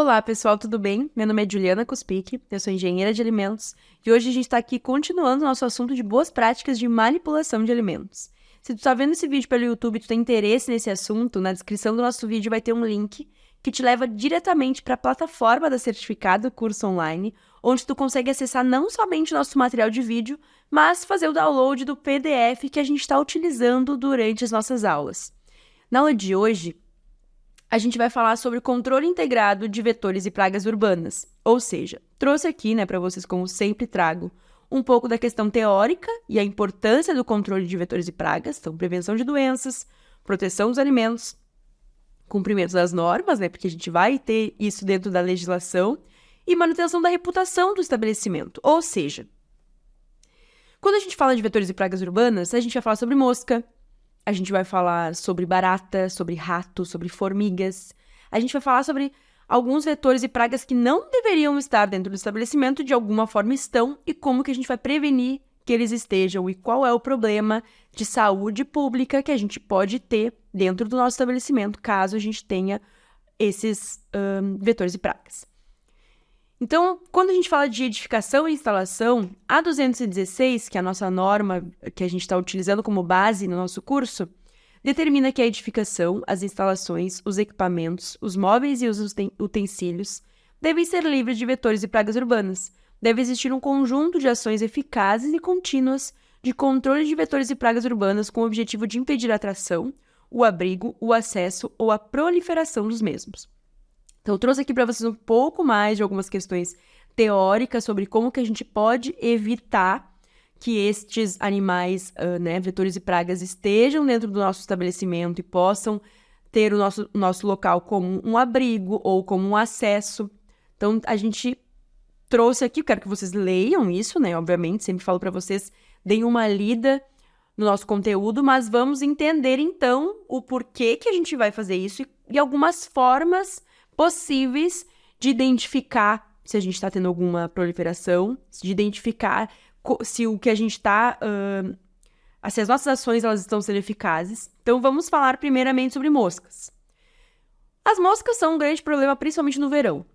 Olá, pessoal, tudo bem? Meu nome é Juliana Kuspic, eu sou engenheira de alimentos e hoje a gente está aqui continuando nosso assunto de boas práticas de manipulação de alimentos. Se tu está vendo esse vídeo pelo YouTube e tu tem interesse nesse assunto, na descrição do nosso vídeo vai ter um link que te leva diretamente para a plataforma da Certificado Curso Online, onde tu consegue acessar não somente o nosso material de vídeo, mas fazer o download do PDF que a gente está utilizando durante as nossas aulas. Na aula de hoje, a gente vai falar sobre o controle integrado de vetores e pragas urbanas. Ou seja, trouxe aqui, para vocês, como sempre trago, um pouco da questão teórica e a importância do controle de vetores e pragas, então prevenção de doenças, proteção dos alimentos, cumprimento das normas, porque a gente vai ter isso dentro da legislação, e manutenção da reputação do estabelecimento. Ou seja, quando a gente fala de vetores e pragas urbanas, a gente vai falar sobre mosca, a gente vai falar sobre barata, sobre rato, sobre formigas. A gente vai falar sobre alguns vetores e pragas que não deveriam estar dentro do estabelecimento, de alguma forma estão, e como que a gente vai prevenir que eles estejam e qual é o problema de saúde pública que a gente pode ter dentro do nosso estabelecimento, caso a gente tenha esses vetores e pragas. Então, quando a gente fala de edificação e instalação, a 216, que é a nossa norma que a gente está utilizando como base no nosso curso, determina que a edificação, as instalações, os equipamentos, os móveis e os utensílios devem ser livres de vetores e pragas urbanas. Deve existir um conjunto de ações eficazes e contínuas de controle de vetores e pragas urbanas com o objetivo de impedir a atração, o abrigo, o acesso ou a proliferação dos mesmos. Então, eu trouxe aqui para vocês um pouco mais de algumas questões teóricas sobre como que a gente pode evitar que estes animais, vetores e pragas, estejam dentro do nosso estabelecimento e possam ter o nosso local como um abrigo ou como um acesso. Então, a gente trouxe aqui, eu quero que vocês leiam isso, obviamente, sempre falo para vocês, deem uma lida no nosso conteúdo, mas vamos entender, então, o porquê que a gente vai fazer isso e algumas formas possíveis de identificar se a gente está tendo alguma proliferação, de identificar se o que a gente está, se as nossas ações elas estão sendo eficazes. Então, vamos falar primeiramente sobre moscas. As moscas são um grande problema, principalmente no verão.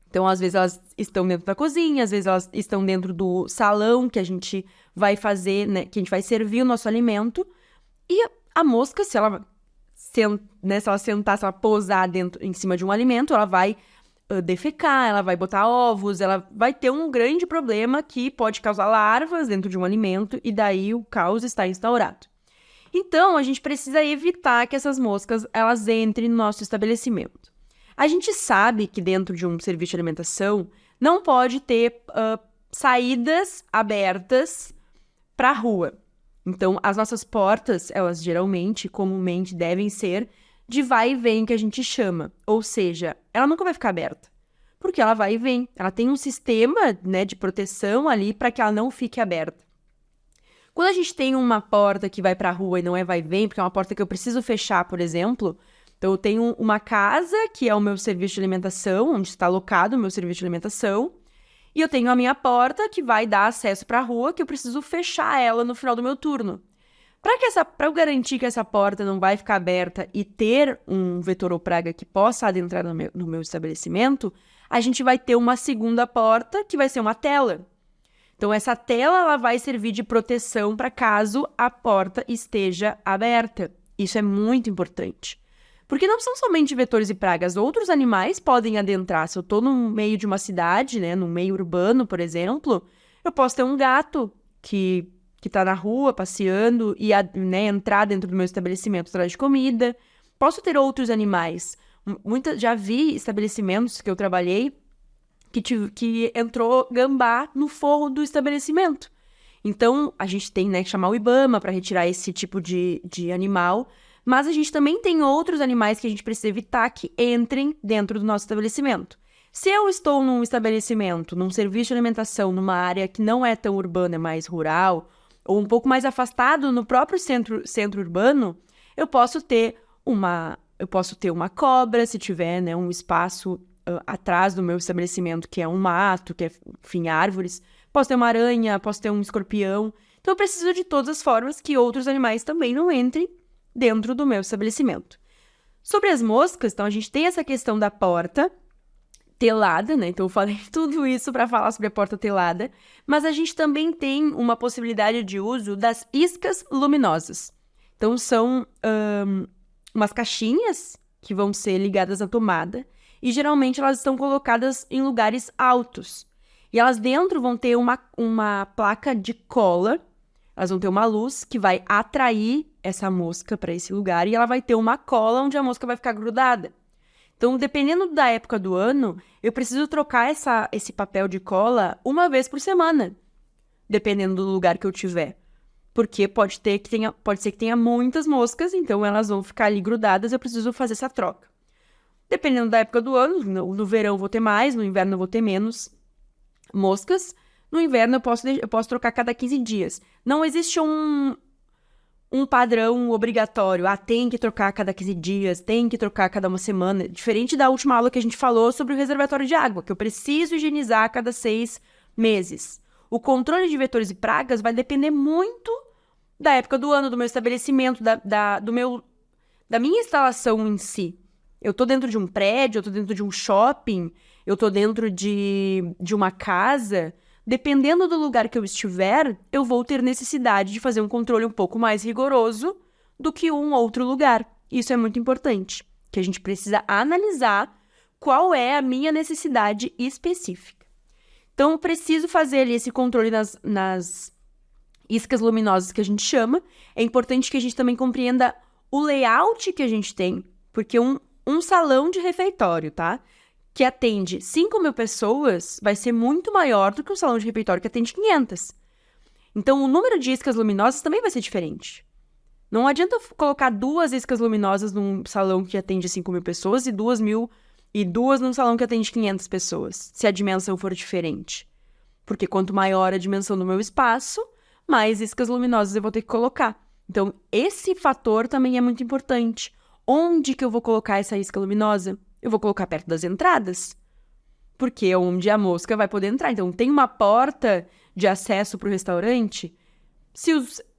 Então, às vezes elas estão dentro da cozinha, às vezes elas estão dentro do salão que a gente vai fazer, que a gente vai servir o nosso alimento. E a mosca, se ela sentar, se ela pousar em cima de um alimento, ela vai defecar, ela vai botar ovos, ela vai ter um grande problema que pode causar larvas dentro de um alimento e daí o caos está instaurado. Então, a gente precisa evitar que essas moscas elas entrem no nosso estabelecimento. A gente sabe que dentro de um serviço de alimentação não pode ter saídas abertas para a rua. Então, as nossas portas, elas geralmente, comumente, devem ser de vai e vem que a gente chama. Ou seja, ela nunca vai ficar aberta, porque ela vai e vem. Ela tem um sistema, de proteção ali para que ela não fique aberta. Quando a gente tem uma porta que vai para a rua e não é vai e vem, porque é uma porta que eu preciso fechar, por exemplo, então eu tenho uma casa que é o meu serviço de alimentação, onde está alocado o meu serviço de alimentação, e eu tenho a minha porta que vai dar acesso para a rua, que eu preciso fechar ela no final do meu turno. Para eu garantir que essa porta não vai ficar aberta e ter um vetor ou praga que possa adentrar no meu estabelecimento, a gente vai ter uma segunda porta, que vai ser uma tela. Então, essa tela ela vai servir de proteção para caso a porta esteja aberta. Isso é muito importante. Porque não são somente vetores e pragas, outros animais podem adentrar. Se eu estou no meio de uma cidade, no meio urbano, por exemplo, eu posso ter um gato que está na rua passeando e entrar dentro do meu estabelecimento atrás de comida. Posso ter outros animais. Já vi estabelecimentos que eu trabalhei que entrou gambá no forro do estabelecimento. Então, a gente tem que chamar o IBAMA para retirar esse tipo de animal. Mas a gente também tem outros animais que a gente precisa evitar que entrem dentro do nosso estabelecimento. Se eu estou num estabelecimento, num serviço de alimentação, numa área que não é tão urbana, é mais rural, ou um pouco mais afastado no próprio centro urbano, eu posso ter uma cobra, se tiver um espaço atrás do meu estabelecimento, que é um mato, que é, enfim, árvores. Posso ter uma aranha, posso ter um escorpião. Então, eu preciso de todas as formas que outros animais também não entrem dentro do meu estabelecimento. Sobre as moscas, então, a gente tem essa questão da porta telada, né? Então eu falei tudo isso para falar sobre a porta telada, mas a gente também tem uma possibilidade de uso das iscas luminosas. Então são umas caixinhas que vão ser ligadas à tomada e geralmente elas estão colocadas em lugares altos. E elas dentro vão ter uma placa de cola, elas vão ter uma luz que vai atrair essa mosca para esse lugar e ela vai ter uma cola onde a mosca vai ficar grudada. Então, dependendo da época do ano, eu preciso trocar esse papel de cola uma vez por semana, dependendo do lugar que eu tiver. Porque pode ser que tenha muitas moscas, então elas vão ficar ali grudadas, eu preciso fazer essa troca. Dependendo da época do ano, no verão eu vou ter mais, no inverno eu vou ter menos moscas. No inverno eu posso trocar cada 15 dias. Não existe um padrão obrigatório. Tem que trocar a cada 15 dias, tem que trocar a cada uma semana. Diferente da última aula que a gente falou sobre o reservatório de água, que eu preciso higienizar a cada 6 meses. O controle de vetores e pragas vai depender muito da época do ano, do meu estabelecimento, da minha instalação em si. Eu tô dentro de um prédio, eu tô dentro de um shopping, eu tô dentro de uma casa. Dependendo do lugar que eu estiver, eu vou ter necessidade de fazer um controle um pouco mais rigoroso do que um outro lugar. Isso é muito importante, que a gente precisa analisar qual é a minha necessidade específica. Então, eu preciso fazer ali esse controle nas iscas luminosas que a gente chama. É importante que a gente também compreenda o layout que a gente tem, porque um salão de refeitório, tá? Que atende 5.000 pessoas, vai ser muito maior do que um salão de refeitório que atende 500. Então, o número de iscas luminosas também vai ser diferente. Não adianta eu colocar 2 iscas luminosas num salão que atende 5.000 pessoas e 2 num salão que atende 500 pessoas, se a dimensão for diferente. Porque quanto maior a dimensão do meu espaço, mais iscas luminosas eu vou ter que colocar. Então, esse fator também é muito importante. Onde que eu vou colocar essa isca luminosa? Eu vou colocar perto das entradas, porque é onde a mosca vai poder entrar. Então, tem uma porta de acesso para o restaurante. Se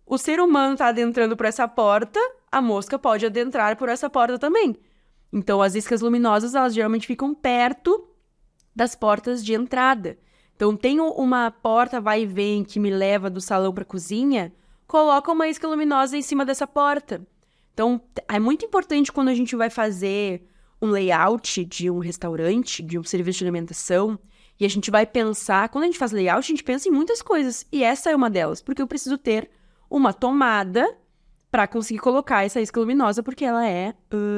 o ser humano está adentrando por essa porta, a mosca pode adentrar por essa porta também. Então, as iscas luminosas, elas geralmente ficam perto das portas de entrada. Então, tem uma porta vai e vem que me leva do salão para a cozinha, coloca uma isca luminosa em cima dessa porta. Então, é muito importante quando a gente vai fazer um layout de um restaurante, de um serviço de alimentação, e a gente vai pensar, quando a gente faz layout, a gente pensa em muitas coisas, e essa é uma delas, porque eu preciso ter uma tomada para conseguir colocar essa isca luminosa, porque ela é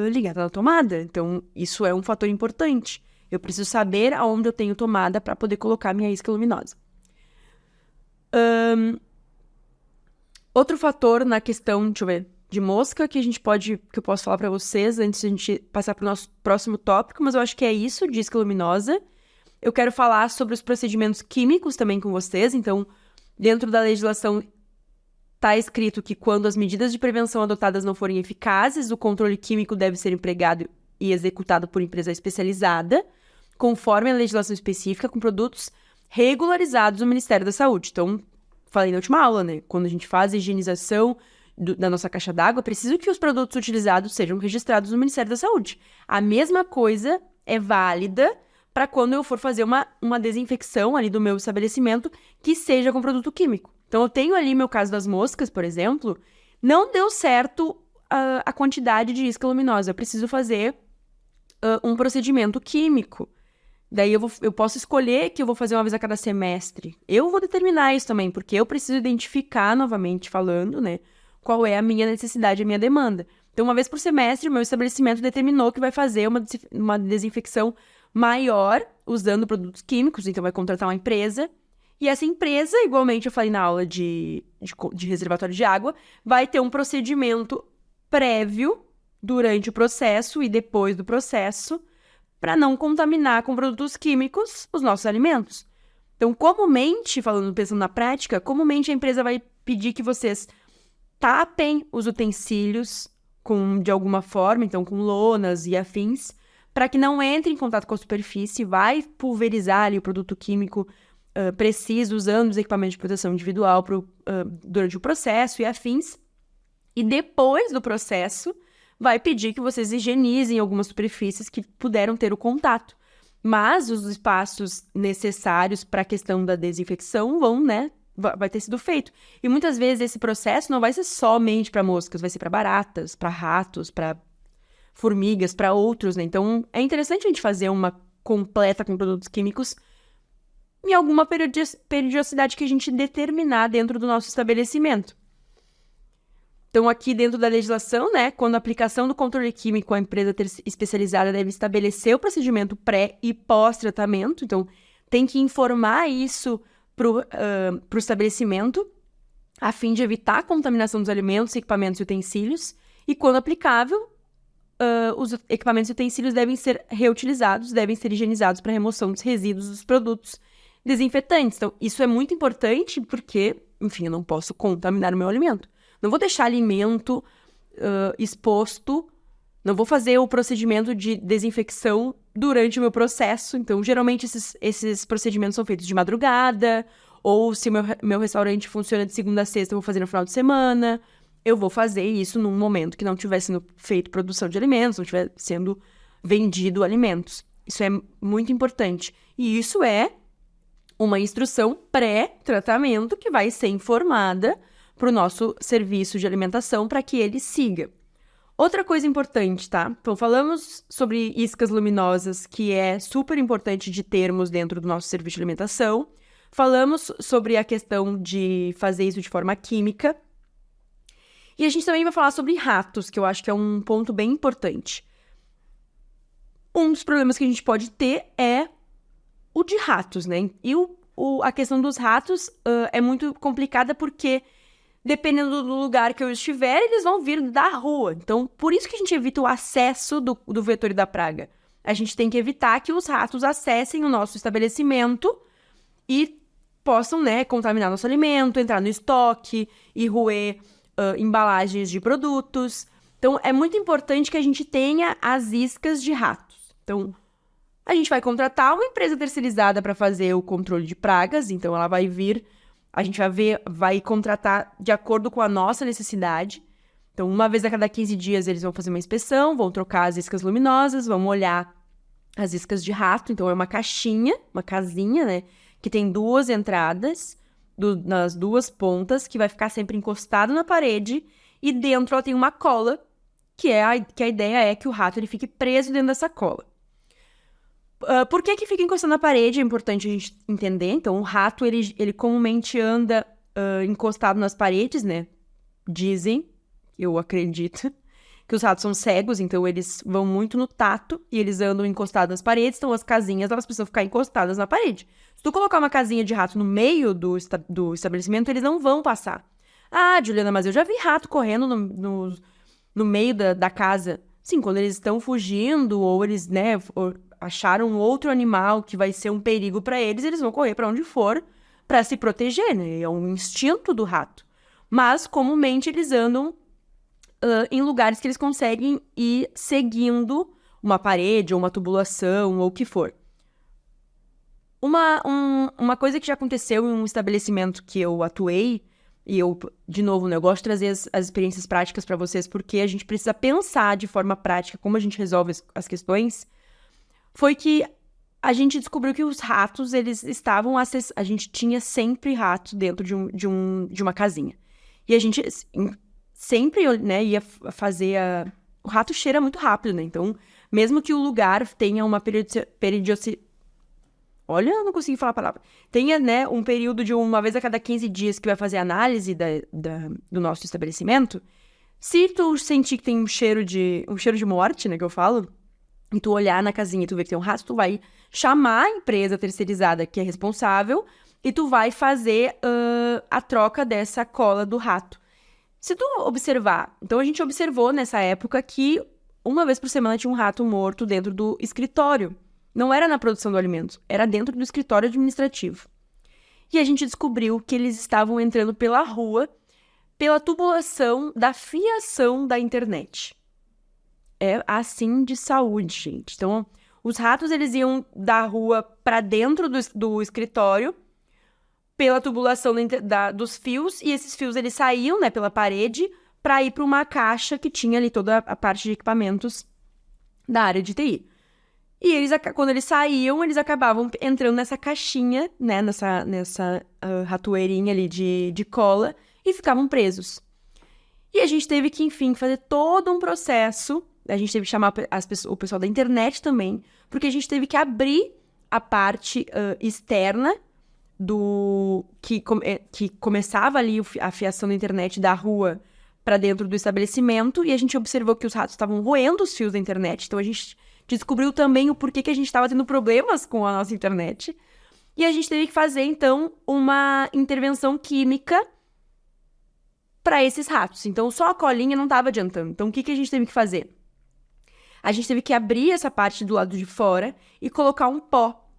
ligada na tomada. Então, isso é um fator importante. Eu preciso saber aonde eu tenho tomada para poder colocar minha isca luminosa. Outro fator na questão, deixa eu ver, de mosca que eu posso falar para vocês antes de a gente passar para o nosso próximo tópico, mas eu acho que é isso, de isca luminosa. Eu quero falar sobre os procedimentos químicos também com vocês. Então, dentro da legislação está escrito que quando as medidas de prevenção adotadas não forem eficazes, o controle químico deve ser empregado e executado por empresa especializada, conforme a legislação específica, com produtos regularizados no Ministério da Saúde. Então, falei na última aula, né? Quando a gente faz a higienização da nossa caixa d'água, é preciso que os produtos utilizados sejam registrados no Ministério da Saúde. A mesma coisa é válida para quando eu for fazer uma desinfecção ali do meu estabelecimento que seja com produto químico. Então, eu tenho ali meu caso das moscas, por exemplo, não deu certo a quantidade de isca luminosa. Eu preciso fazer um procedimento químico. Daí eu posso escolher que eu vou fazer uma vez a cada semestre. Eu vou determinar isso também, porque eu preciso identificar, novamente falando, né, qual é a minha necessidade, a minha demanda. Então, uma vez por semestre, o meu estabelecimento determinou que vai fazer uma desinfecção maior usando produtos químicos, então vai contratar uma empresa. E essa empresa, igualmente eu falei na aula de reservatório de água, vai ter um procedimento prévio durante o processo e depois do processo para não contaminar com produtos químicos os nossos alimentos. Então, comumente, pensando na prática, comumente a empresa vai pedir que vocês tapem os utensílios de alguma forma, então com lonas e afins, para que não entre em contato com a superfície, vai pulverizar ali o produto químico preciso, usando os equipamentos de proteção individual durante o processo e afins. E depois do processo, vai pedir que vocês higienizem algumas superfícies que puderam ter o contato. Mas os espaços necessários para a questão da desinfecção vão, né, vai ter sido feito. E muitas vezes esse processo não vai ser somente para moscas, vai ser para baratas, para ratos, para formigas, para outros, né? Então, é interessante a gente fazer uma completa com produtos químicos em alguma periodicidade que a gente determinar dentro do nosso estabelecimento. Então, aqui dentro da legislação, né, quando a aplicação do controle químico, a empresa especializada deve estabelecer o procedimento pré e pós-tratamento. Então, tem que informar isso para o estabelecimento, a fim de evitar a contaminação dos alimentos, equipamentos e utensílios. E, quando aplicável, os equipamentos e utensílios devem ser reutilizados, devem ser higienizados para remoção dos resíduos dos produtos desinfetantes. Então, isso é muito importante porque, enfim, eu não posso contaminar o meu alimento. Não vou deixar alimento exposto, não vou fazer o procedimento de desinfecção durante o meu processo. Então, geralmente, esses procedimentos são feitos de madrugada, ou se meu restaurante funciona de segunda a sexta, eu vou fazer no final de semana. Eu vou fazer isso num momento que não estiver sendo feito produção de alimentos, não estiver sendo vendido alimentos. Isso é muito importante. E isso é uma instrução pré-tratamento que vai ser informada para o nosso serviço de alimentação para que ele siga. Outra coisa importante, tá? Então, falamos sobre iscas luminosas, que é super importante de termos dentro do nosso serviço de alimentação. Falamos sobre a questão de fazer isso de forma química. E a gente também vai falar sobre ratos, que eu acho que é um ponto bem importante. Um dos problemas que a gente pode ter é o de ratos, né? E a questão dos ratos é muito complicada porque, dependendo do lugar que eu estiver, eles vão vir da rua. Então, por isso que a gente evita o acesso do vetor e da praga. A gente tem que evitar que os ratos acessem o nosso estabelecimento e possam, né, contaminar nosso alimento, entrar no estoque e roer embalagens de produtos. Então, é muito importante que a gente tenha as iscas de ratos. Então, a gente vai contratar uma empresa terceirizada para fazer o controle de pragas. Então, ela vai vir, a gente vai contratar de acordo com a nossa necessidade. Então, uma vez a cada 15 dias, eles vão fazer uma inspeção, vão trocar as iscas luminosas, vão olhar as iscas de rato. Então, é uma caixinha, uma casinha, né, que tem 2 entradas nas 2 pontas, que vai ficar sempre encostado na parede, e dentro ela tem uma cola, que a ideia é que o rato ele fique preso dentro dessa cola. Por que fica encostado na parede? É importante a gente entender. Então, o rato, ele comumente anda encostado nas paredes, né? Dizem, eu acredito, que os ratos são cegos, então eles vão muito no tato e eles andam encostados nas paredes. Então, as casinhas, elas precisam ficar encostadas na parede. Se tu colocar uma casinha de rato no meio do estabelecimento, eles não vão passar. Ah, Juliana, mas eu já vi rato correndo no meio da casa. Sim, quando eles estão fugindo ou eles, né, acharam outro animal que vai ser um perigo para eles, eles vão correr para onde for para se proteger, né? É um instinto do rato. Mas, comumente, eles andam em lugares que eles conseguem ir seguindo uma parede ou uma tubulação ou o que for. Uma coisa que já aconteceu em um estabelecimento que eu atuei, e eu, de novo, né, eu gosto de trazer as experiências práticas para vocês, porque a gente precisa pensar de forma prática como a gente resolve as questões, foi que a gente descobriu que os ratos, eles estavam... A gente tinha sempre ratos dentro de uma casinha. E a gente sempre, né, ia fazer O rato cheira muito rápido, né? Então, mesmo que o lugar tenha uma periodicidade... Olha, eu não consegui falar a palavra. Tenha, né, um período de uma vez a cada 15 dias que vai fazer análise do nosso estabelecimento. Se tu sentir que tem um cheiro de morte, né, que eu falo, e tu olhar na casinha e tu ver que tem um rato, tu vai chamar a empresa terceirizada que é responsável e tu vai fazer a troca dessa cola do rato. Se tu observar... Então, a gente observou nessa época que uma vez por semana tinha um rato morto dentro do escritório. Não era na produção do alimento, era dentro do escritório administrativo. E a gente descobriu que eles estavam entrando pela rua, pela tubulação da fiação da internet. É assim de saúde, gente. Então, os ratos, eles iam da rua para dentro do escritório, pela tubulação dos fios, e esses fios, eles saíam, né, pela parede, para ir para uma caixa que tinha ali toda a parte de equipamentos da área de TI. E quando eles saíam, eles acabavam entrando nessa caixinha, né, nessa ratoeirinha ali de cola, e ficavam presos. E a gente teve que, enfim, fazer todo um processo. A gente teve que chamar o pessoal da internet também, porque a gente teve que abrir a parte externa que começava ali a fiação da internet da rua para dentro do estabelecimento, e a gente observou que os ratos estavam roendo os fios da internet. Então a gente descobriu também o porquê que a gente estava tendo problemas com a nossa internet. E a gente teve que fazer, então, uma intervenção química para esses ratos. Então, só a colinha não estava adiantando. Então, o que a gente teve que fazer? A gente teve que abrir essa parte do lado de fora e colocar um pó.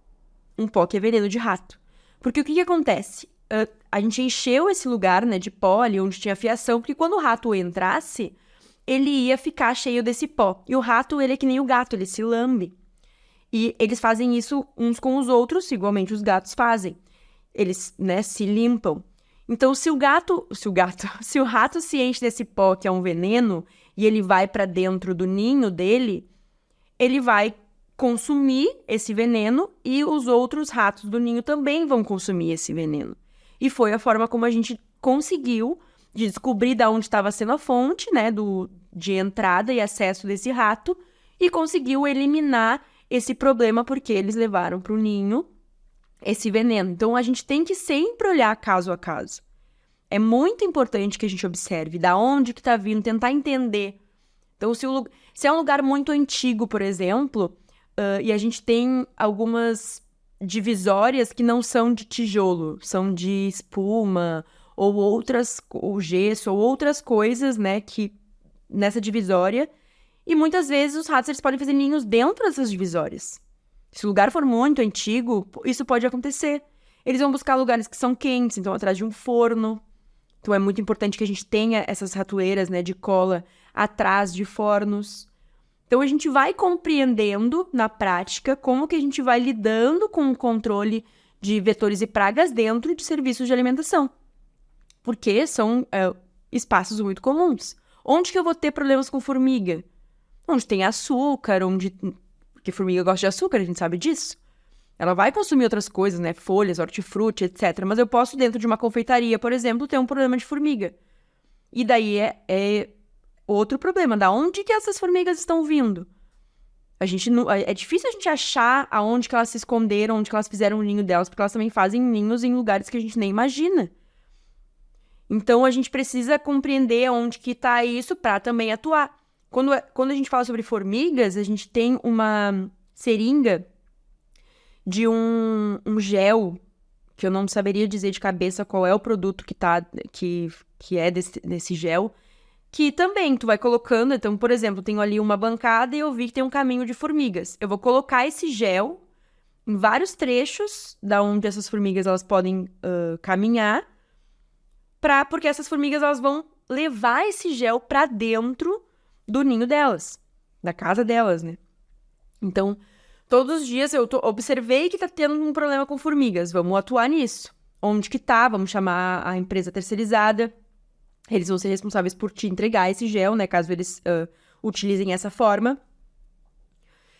Um pó que é veneno de rato. Porque o que acontece? A gente encheu esse lugar, né, de pó ali onde tinha fiação, porque quando o rato entrasse, ele ia ficar cheio desse pó. E o rato, ele é que nem o gato, ele se lambe. E eles fazem isso uns com os outros, igualmente os gatos fazem. Eles, né, se limpam. Então, se o rato se enche desse pó, que é um veneno, e ele vai para dentro do ninho dele, ele vai consumir esse veneno e os outros ratos do ninho também vão consumir esse veneno. E foi a forma como a gente conseguiu descobrir de onde estava sendo a fonte, né, de entrada e acesso desse rato, e conseguiu eliminar esse problema porque eles levaram para o ninho esse veneno. Então, a gente tem que sempre olhar caso a caso. É muito importante que a gente observe da onde que está vindo, tentar entender. Então, se é um lugar muito antigo, por exemplo, e a gente tem algumas divisórias que não são de tijolo, são de espuma, ou gesso, ou outras coisas, né, que nessa divisória. E muitas vezes os ratos eles podem fazer ninhos dentro dessas divisórias. Se o lugar for muito antigo, isso pode acontecer. Eles vão buscar lugares que são quentes, então atrás de um forno. Então é muito importante que a gente tenha essas ratoeiras, né, de cola atrás de fornos. Então a gente vai compreendendo na prática como que a gente vai lidando com o controle de vetores e pragas dentro de serviços de alimentação. Porque são espaços muito comuns. Onde que eu vou ter problemas com formiga? Onde tem açúcar, porque formiga gosta de açúcar, a gente sabe disso. Ela vai consumir outras coisas, né? Folhas, hortifruti, etc. Mas eu posso, dentro de uma confeitaria, por exemplo, ter um problema de formiga. E daí é outro problema. Da onde que essas formigas estão vindo? É difícil a gente achar aonde que elas se esconderam, onde que elas fizeram o ninho delas, porque elas também fazem ninhos em lugares que a gente nem imagina. Então, a gente precisa compreender onde que está isso para também atuar. Quando a gente fala sobre formigas, a gente tem uma seringa de um gel, que eu não saberia dizer de cabeça qual é o produto que é desse gel, que também tu vai colocando. Então, por exemplo, tenho ali uma bancada e eu vi que tem um caminho de formigas. Eu vou colocar esse gel em vários trechos da onde essas formigas elas podem caminhar, porque essas formigas elas vão levar esse gel para dentro do ninho delas, da casa delas, né? Então, todos os dias eu observei que tá tendo um problema com formigas, vamos atuar nisso. Onde que tá? Vamos chamar a empresa terceirizada. Eles vão ser responsáveis por te entregar esse gel, né? Caso eles utilizem essa forma.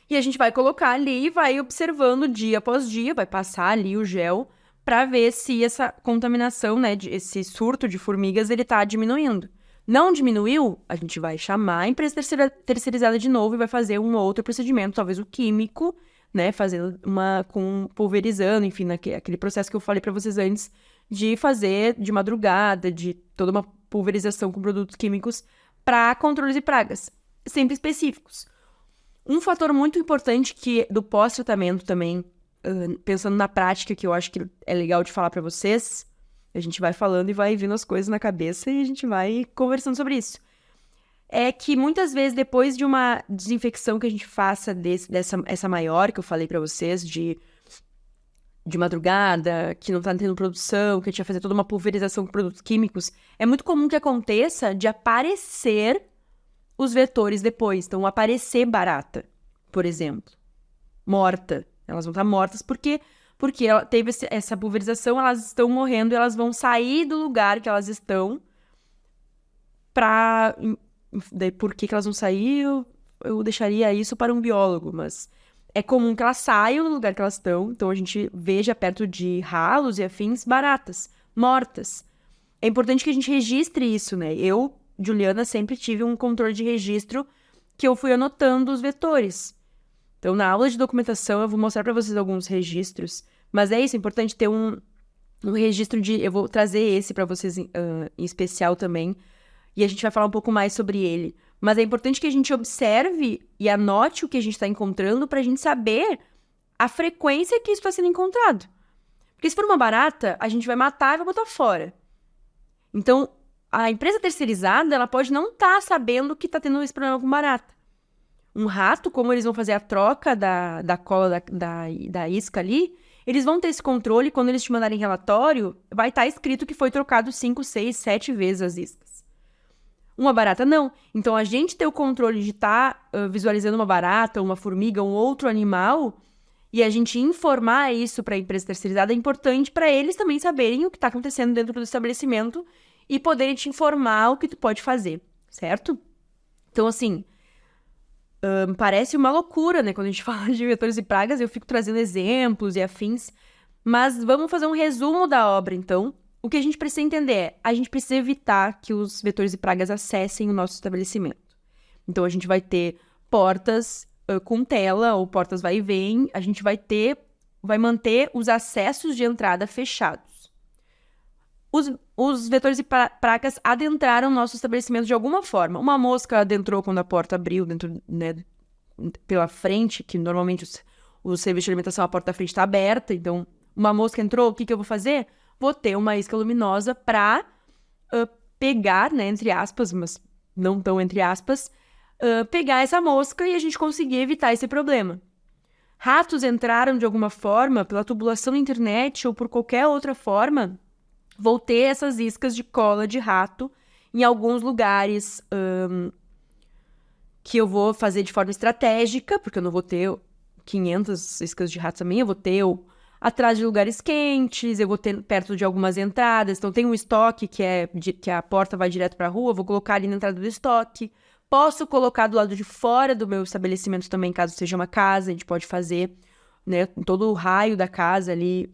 E a gente vai colocar ali e vai observando dia após dia, vai passar ali o gel para ver se essa contaminação, né? Esse surto de formigas, ele tá diminuindo. Não diminuiu, a gente vai chamar a empresa terceirizada de novo e vai fazer um outro procedimento, talvez o químico, né? Fazendo pulverizando, enfim, aquele processo que eu falei para vocês antes, de fazer de madrugada, de toda uma pulverização com produtos químicos para controles de pragas, sempre específicos. Um fator muito importante do pós-tratamento também, pensando na prática, que eu acho que é legal de falar para vocês, a gente vai falando e vai vindo as coisas na cabeça e a gente vai conversando sobre isso. É que muitas vezes, depois de uma desinfecção que a gente faça essa maior que eu falei para vocês, de madrugada, que não tá tendo produção, que a gente vai fazer toda uma pulverização com produtos químicos, é muito comum que aconteça de aparecer os vetores depois. Então, aparecer barata, por exemplo, morta. Elas vão estar mortas porque ela teve essa pulverização, elas estão morrendo e elas vão sair do lugar que elas estão Daí, por que elas vão sair, eu deixaria isso para um biólogo, mas é comum que elas saiam do lugar que elas estão, então a gente veja perto de ralos e afins baratas, mortas. É importante que a gente registre isso, né? Eu, Juliana, sempre tive um controle de registro que eu fui anotando os vetores. Então, na aula de documentação, eu vou mostrar para vocês alguns registros, mas é isso, é importante ter um registro de... Eu vou trazer esse para vocês em especial também, e a gente vai falar um pouco mais sobre ele. Mas é importante que a gente observe e anote o que a gente está encontrando para a gente saber a frequência que isso está sendo encontrado. Porque se for uma barata, a gente vai matar e vai botar fora. Então, a empresa terceirizada, ela pode não estar sabendo que está tendo esse problema com barata. Um rato, como eles vão fazer a troca da cola da isca ali, eles vão ter esse controle, quando eles te mandarem relatório, vai estar escrito que foi trocado 5, 6, 7 vezes as iscas. Uma barata, não. Então, a gente ter o controle de estar visualizando uma barata, uma formiga, um outro animal, e a gente informar isso para a empresa terceirizada é importante para eles também saberem o que está acontecendo dentro do estabelecimento e poderem te informar o que tu pode fazer, certo? Então, assim, parece uma loucura, né? Quando a gente fala de vetores e pragas, eu fico trazendo exemplos e afins, mas vamos fazer um resumo da obra, então. O que a gente precisa entender é, a gente precisa evitar que os vetores e pragas acessem o nosso estabelecimento. Então, a gente vai ter portas com tela ou portas vai e vem, a gente vai manter os acessos de entrada fechados. Os vetores e pragas adentraram o nosso estabelecimento de alguma forma. Uma mosca adentrou quando a porta abriu dentro, né, pela frente, que normalmente o serviço de alimentação, a porta da frente está aberta, então uma mosca entrou, o que eu vou fazer? Vou ter uma isca luminosa para pegar, né, entre aspas, mas não tão entre aspas, pegar essa mosca e a gente conseguir evitar esse problema. Ratos entraram de alguma forma, pela tubulação da internet ou por qualquer outra forma, vou ter essas iscas de cola de rato em alguns lugares que eu vou fazer de forma estratégica, porque eu não vou ter 500 iscas de rato também, eu vou ter atrás de lugares quentes, eu vou ter perto de algumas entradas. Então, tem um estoque que a porta vai direto para a rua, eu vou colocar ali na entrada do estoque. Posso colocar do lado de fora do meu estabelecimento também, caso seja uma casa, a gente pode fazer, né, todo o raio da casa ali,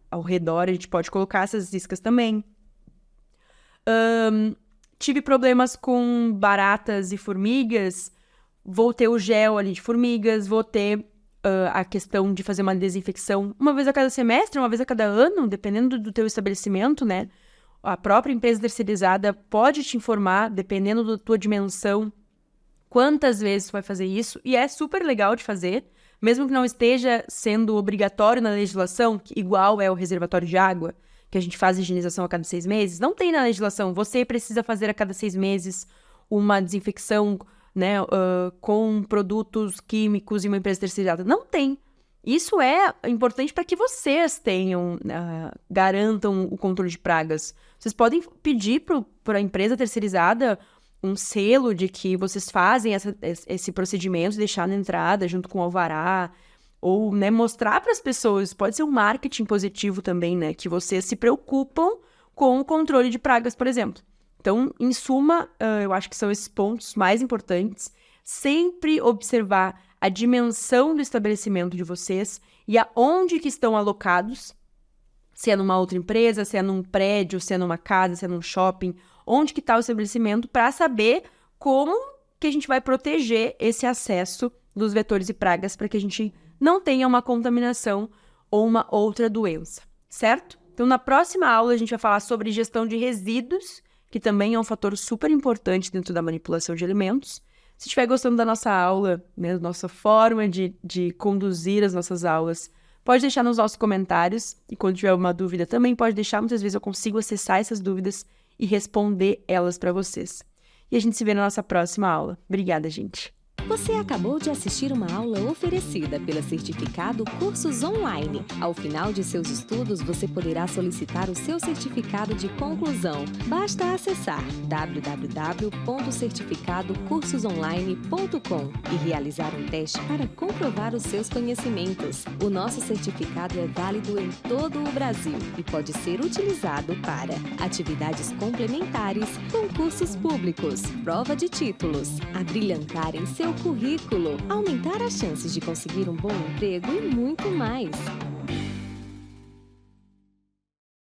ao redor, a gente pode colocar essas iscas também. Tive problemas com baratas e formigas, vou ter o gel ali de formigas, vou ter a questão de fazer uma desinfecção uma vez a cada semestre, uma vez a cada ano, dependendo do teu estabelecimento, né? A própria empresa terceirizada pode te informar, dependendo da tua dimensão, quantas vezes tu vai fazer isso, e é super legal de fazer, mesmo que não esteja sendo obrigatório na legislação, que igual é o reservatório de água, que a gente faz higienização a cada 6 meses, não tem na legislação. Você precisa fazer a cada 6 meses uma desinfecção, né, com produtos químicos e uma empresa terceirizada. Não tem. Isso é importante para que vocês tenham, garantam o controle de pragas. Vocês podem pedir para a empresa terceirizada um selo de que vocês fazem esse procedimento, deixar na entrada junto com o alvará, ou, né, mostrar para as pessoas. Pode ser um marketing positivo também, né, que vocês se preocupam com o controle de pragas, por exemplo. Então, em suma, eu acho que são esses pontos mais importantes. Sempre observar a dimensão do estabelecimento de vocês e aonde que estão alocados, se é numa outra empresa, se é num prédio, se é numa casa, se é num shopping, onde que está o estabelecimento, para saber como que a gente vai proteger esse acesso dos vetores e pragas para que a gente não tenha uma contaminação ou uma outra doença, certo? Então, na próxima aula, a gente vai falar sobre gestão de resíduos, que também é um fator super importante dentro da manipulação de alimentos. Se estiver gostando da nossa aula, né, da nossa forma de conduzir as nossas aulas, pode deixar nos nossos comentários. E quando tiver uma dúvida também pode deixar. Muitas vezes eu consigo acessar essas dúvidas e responder elas para vocês. E a gente se vê na nossa próxima aula. Obrigada, gente! Você acabou de assistir uma aula oferecida pela Certificado Cursos Online. Ao final de seus estudos, você poderá solicitar o seu certificado de conclusão. Basta acessar www.certificadocursosonline.com e realizar um teste para comprovar os seus conhecimentos. O nosso certificado é válido em todo o Brasil e pode ser utilizado para atividades complementares, concursos públicos, prova de títulos, abrilhantar em seu currículo, aumentar as chances de conseguir um bom emprego e muito mais.